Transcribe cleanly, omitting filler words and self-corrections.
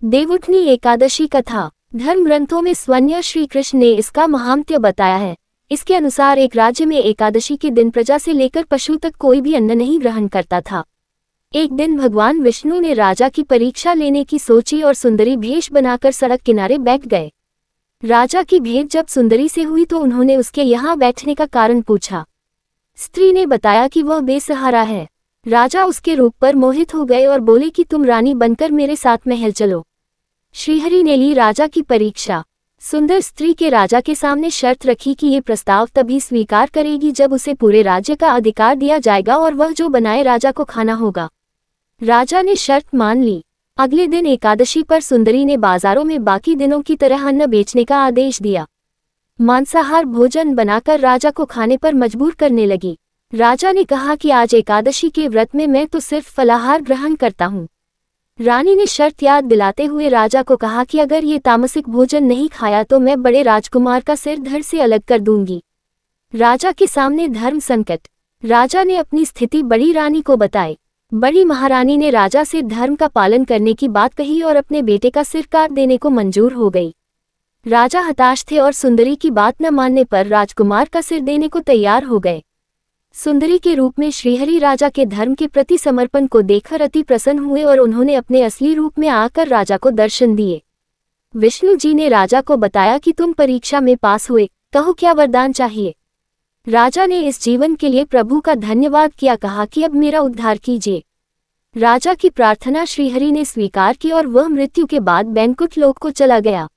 देवउठनी एकादशी कथा। धर्म ग्रंथों में स्वयं श्री कृष्ण ने इसका महात्म्य बताया है। इसके अनुसार एक राज्य में एकादशी के दिन प्रजा से लेकर पशु तक कोई भी अन्न नहीं ग्रहण करता था। एक दिन भगवान विष्णु ने राजा की परीक्षा लेने की सोची और सुंदरी भेष बनाकर सड़क किनारे बैठ गए। राजा की भेंट जब सुंदरी से हुई तो उन्होंने उसके यहाँ बैठने का कारण पूछा। स्त्री ने बताया कि वह बेसहारा है। राजा उसके रूप पर मोहित हो गए और बोले कि तुम रानी बनकर मेरे साथ महल चलो। श्रीहरि ने ली राजा की परीक्षा। सुंदर स्त्री के राजा के सामने शर्त रखी कि ये प्रस्ताव तभी स्वीकार करेगी जब उसे पूरे राज्य का अधिकार दिया जाएगा और वह जो बनाए राजा को खाना होगा। राजा ने शर्त मान ली। अगले दिन एकादशी पर सुंदरी ने बाजारों में बाकी दिनों की तरह अन्न बेचने का आदेश दिया। मांसाहार भोजन बनाकर राजा को खाने पर मजबूर करने लगी। राजा ने कहा कि आज एकादशी के व्रत में मैं तो सिर्फ फलाहार ग्रहण करता हूँ। रानी ने शर्त याद दिलाते हुए राजा को कहा कि अगर ये तामसिक भोजन नहीं खाया तो मैं बड़े राजकुमार का सिर धड़ से अलग कर दूंगी। राजा के सामने धर्म संकट। राजा ने अपनी स्थिति बड़ी रानी को बताई। बड़ी महारानी ने राजा से धर्म का पालन करने की बात कही और अपने बेटे का सिर काट देने को मंजूर हो गई। राजा हताश थे और सुंदरी की बात न मानने पर राजकुमार का सिर देने को तैयार हो गए। सुंदरी के रूप में श्रीहरि राजा के धर्म के प्रति समर्पण को देखकर अति प्रसन्न हुए और उन्होंने अपने असली रूप में आकर राजा को दर्शन दिए। विष्णु जी ने राजा को बताया कि तुम परीक्षा में पास हुए, कहो क्या वरदान चाहिए। राजा ने इस जीवन के लिए प्रभु का धन्यवाद किया, कहा कि अब मेरा उद्धार कीजिए। राजा की प्रार्थना श्रीहरि ने स्वीकार की और वह मृत्यु के बाद बैंकुट लोक को चला गया।